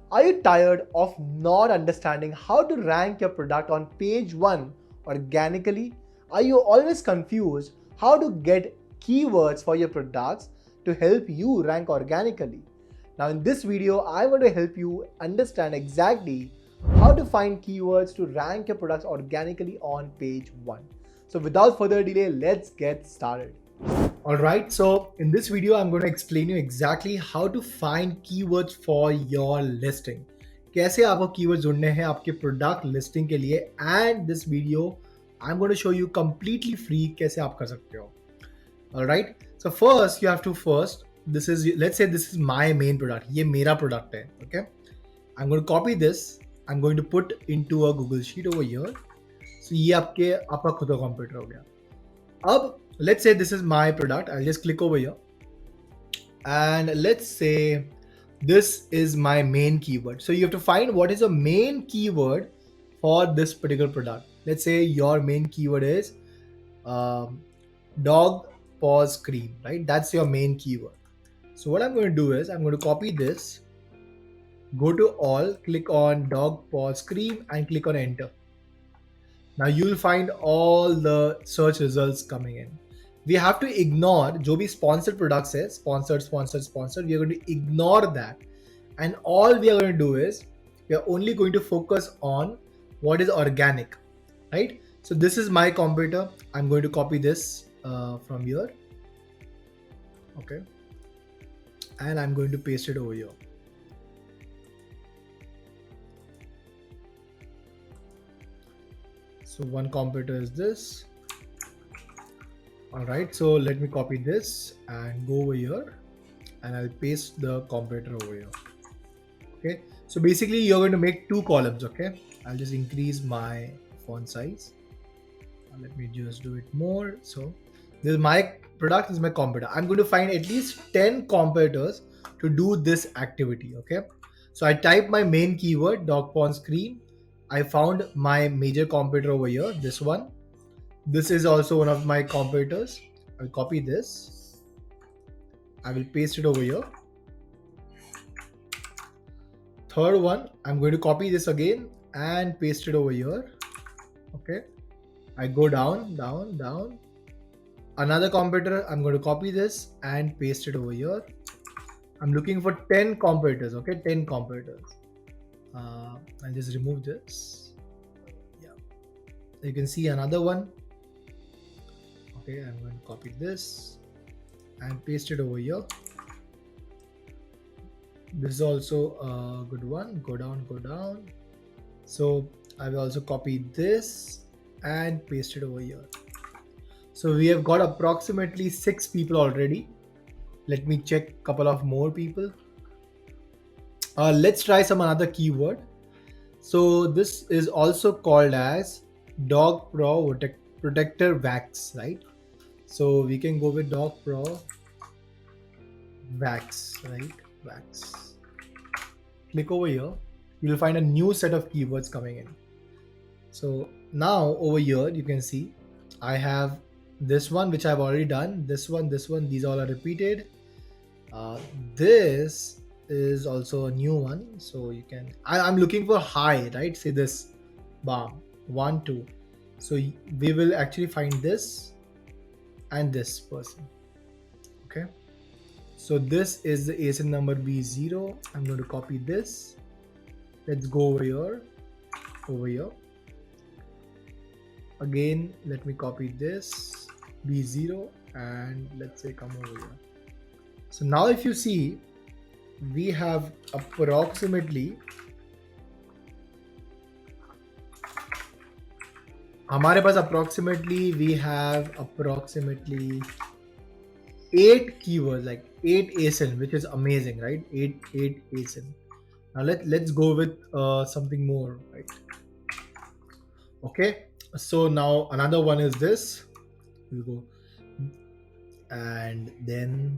Are you tired of not understanding how to rank your product on page 1 organically? Are you always confused how to get keywords for your products to help you rank organically? Now in this video, I want to help you understand exactly how to find keywords to rank your products organically on page 1. So without further delay, let's get started. Alright, so in this video, I'm going to explain you exactly how to find keywords for your listing. कैसे आपको keywords ढूंढने हैं आपके product listing के लिए, and this video I'm going to show you completely free कैसे आप कर सकते हो. Alright, so first you have to this is, let's say this is my main product. ये मेरा product है, okay? I'm going to copy this. I'm going to put into a Google Sheet over here. So ये आपका खुद का computer हो गया. अब let's say this is my product. I'll just click over here and let's say this is my main keyword. So you have to find what is the main keyword for this particular product. Let's say your main keyword is dog paws cream, right? That's your main keyword. So what I'm going to do is I'm going to copy this, go to all, click on dog paws cream and click on enter. Now you'll find all the search results coming in. We have to ignore जो भी sponsored products है, sponsored. We are going to ignore that, and all we are going to do is we are only going to focus on what is organic, right? So this is my competitor. I'm going to copy this from here, okay, and I'm going to paste it over here. So one competitor is this. All right, so let me copy this and go over here and I'll paste the competitor over here. Okay, so basically you're going to make two columns. Okay, I'll just increase my font size. Let me just do it more. So this is my product, this is my competitor. I'm going to find at least 10 competitors to do this activity. Okay, so I type my main keyword dog paws cream. I found my major competitor over here, this one. This is also one of my competitors. I'll copy this. I will paste it over here. Third one, I'm going to copy this again and paste it over here. Okay. I go down. Another competitor, I'm going to copy this and paste it over here. I'm looking for 10 competitors. Okay, 10 competitors. I'll just remove this. Yeah. You can see another one. Okay, I'm going to copy this and paste it over here. This is also a good one. Go down. So I will also copy this and paste it over here. So we have got approximately 6 people already. Let me check a couple of more people. Let's try some another keyword. So this is also called as dog paw protector wax, right? So we can go with dog paw wax, right? Wax. Click over here. You'll find a new set of keywords coming in. So now over here, you can see I have this one, which I've already done. This one, these all are repeated. This is also a new one. So you can, I'm looking for high, right? Say this, bam, 1, 2. So we will actually find this and this person. Okay, so this is the ASIN number B0. I'm going to copy this. Let's go over here. Again, let me copy this B0 and let's say come over here. So now if you see, we have approximately हमारे पास we have approximately 8 keywords, like 8 ASIN, which is amazing, right? 8 ASIN. Now let's go with something more, right? Okay, so now another one is this. We'll go and then,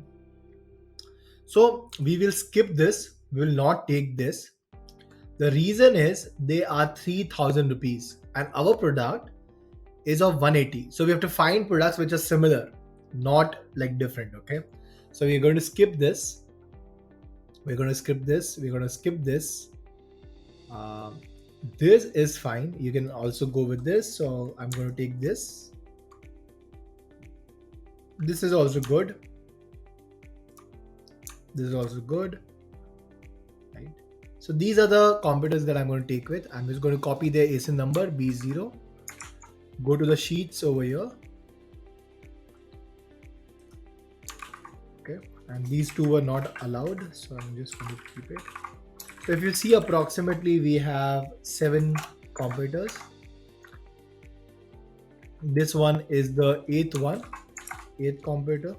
so we will skip this. We will not take this. The reason is they are 3,000 rupees and our product is of 180. So we have to find products which are similar, not like different. Okay, so we're going to skip this. We're going to skip this. This is fine. You can also go with this. So I'm going to take this. This is also good. This is also good. Right. So these are the competitors that I'm going to take with. I'm just going to copy their ASIN number B0. Go to the sheets over here. Okay. And these two were not allowed. So I'm just going to keep it. So if you see, approximately we have 7 competitors. This one is the 8th competitor.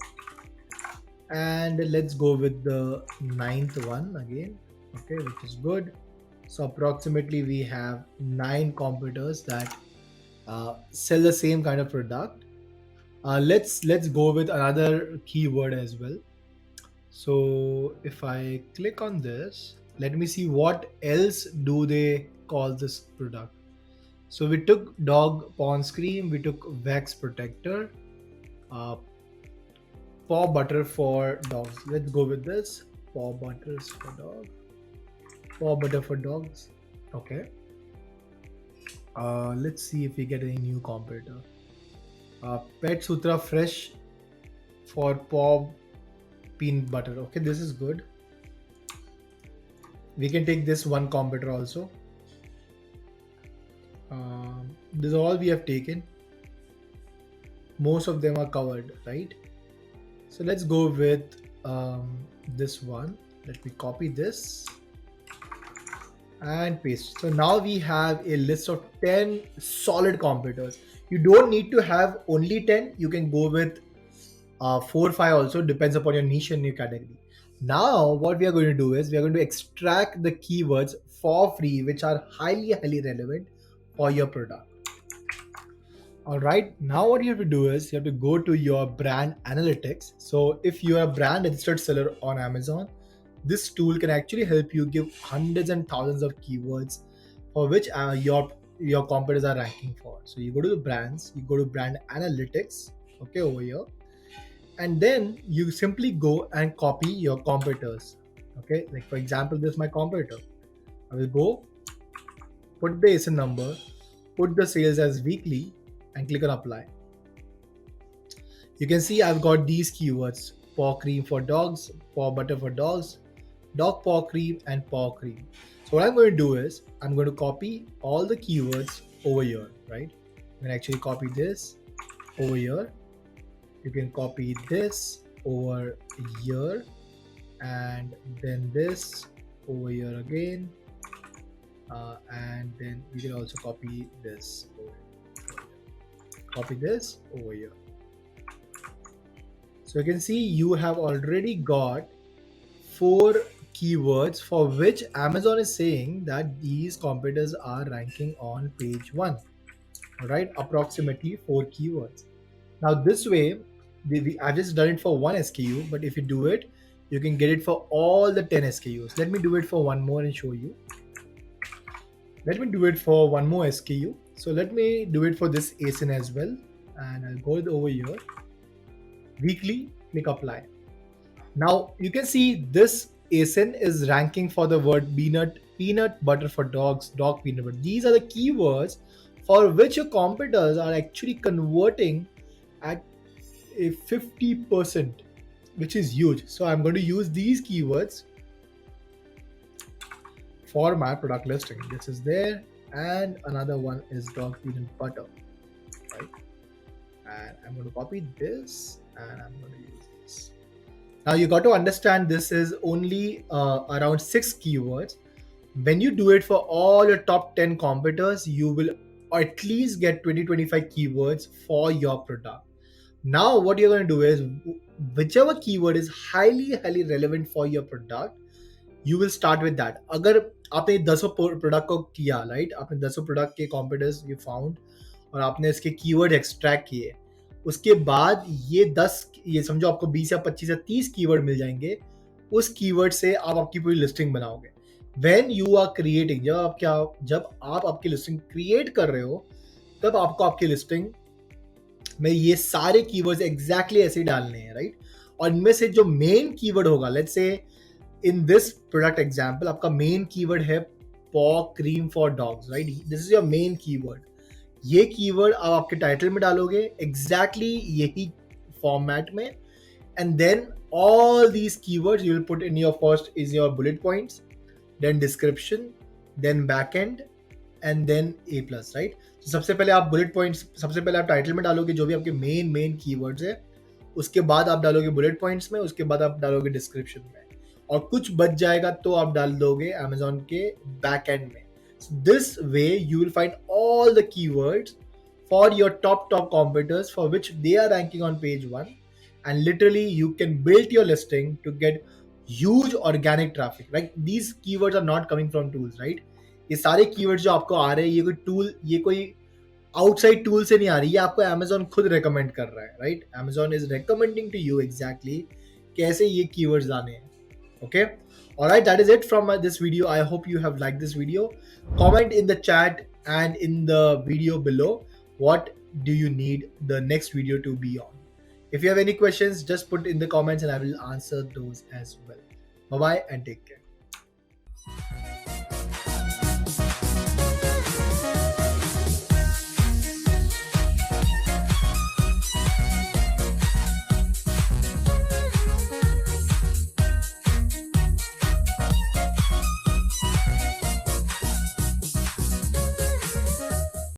And let's go with the 9th one again. Okay, which is good. So approximately we have 9 competitors that sell the same kind of product. Let's go with another keyword as well. So if I click on this, let me see what else do they call this product. So we took dog paws cream, we took wax protector, paw butter for dogs. Let's go with this. Paw butters for dogs. Paw butter for dogs. Okay. Let's see if we get any new competitor. Pet Sutra Fresh for paw peanut butter. Okay, this is good. We can take this one competitor also. This is all we have taken. Most of them are covered, right? So let's go with this one. Let me copy this and paste. So now we have a list of 10 solid competitors. You don't need to have only 10. You can go with 4 or 5 also, depends upon your niche and your category. Now what we are going to do is we are going to extract the keywords for free which are highly relevant for your product. All right, now what you have to do is you have to go to your brand analytics. So if you are a brand registered seller on Amazon, this tool can actually help you give hundreds and thousands of keywords for which your competitors are ranking for. So you go to the brands, you go to brand analytics, okay, over here, and then you simply go and copy your competitors. Okay, like for example, this is my competitor. I will go, put the ASIN number, put the sales as weekly, and click on apply. You can see I've got these keywords: paw cream for dogs, paw butter for dogs, dog paw cream, and paw cream. So what I'm going to do is I'm going to copy all the keywords over here, right? I'm going to actually copy this over here. You can copy this over here, and then this over here again, and then we can also copy this over here. Copy this over here. So you can see you have already got 4 keywords for which Amazon is saying that these competitors are ranking on page 1. All right, approximately 4 keywords. Now this way, I've just done it for one SKU, but if you do it, you can get it for all the 10 SKUs. Let me do it for one more and show you. Let me do it for one more SKU. So let me do it for this ASIN as well. And I'll go over here. Weekly, click apply. Now you can see this ASIN is ranking for the word peanut butter for dogs, dog peanut butter. These are the keywords for which your competitors are actually converting at a 50%, which is huge. So I'm going to use these keywords for my product listing. This is there, and another one is dog peanut butter, right? And I'm going to copy this and I'm going to use this. Now you got to understand this is only around 6 keywords. When you do it for all your top 10 competitors, you will at least get 20-25 keywords for your product. Now what you're going to do is whichever keyword is highly relevant for your product, you will start with that. अगर आपने 10 product को किया, right, आपने 10 product के competitors ये found और आपने इसके कीवर्ड एक्सट्रैक्ट किए, उसके बाद ये समझो आपको 20 या 25 या 30 कीवर्ड मिल जाएंगे. उस कीवर्ड से आप आपकी पूरी लिस्टिंग बनाओगे. व्हेन यू आर क्रिएटिंग, जब आप आपकी लिस्टिंग क्रिएट कर रहे हो, तब आपको आपकी लिस्टिंग में ये सारे कीवर्ड्स एग्जैक्टली ऐसे ही डालने हैं, राइट. और इनमें से जो मेन कीवर्ड होगा, let's say in this product example आपका मेन कीवर्ड है paw cream for dogs, right? This is your main keyword. ये कीवर्ड आप आपके टाइटल में डालोगे एग्जैक्टली यही फॉर्मेट में, and then all these keywords you will put in your first is your bullet points, then description, then backend, and then A plus, right? So सबसे पहले आप bullet points, सबसे पहले आप टाइटल में डालोगे जो भी आपके मेन keywords है, उसके बाद आप डालोगे बुलेट पॉइंट्स में, उसके बाद आप डालोगे डिस्क्रिप्शन में, और कुछ बच जाएगा तो आप डाल दोगे Amazon के बैक एंड में. This way you will find all the keywords for your top competitors for which they are ranking on page 1, and literally you can build your listing to get huge organic traffic. Like these keywords are not coming from tools, right? ये सारे keywords जो आपको आ रहे हैं, ये कोई tool, ये कोई आउटसाइड टूल से नहीं आ रही है, आपको Amazon खुद रेकमेंड कर रहा है, right? Amazon is recommending to you exactly कैसे ये कीवर्ड्स लाने हैं. Okay, all right, that is it from this video. I hope you have liked this video. Comment in the chat and in the video below what do you need the next video to be on. If you have any questions, just put in the comments and I will answer those as well. Bye bye and take care.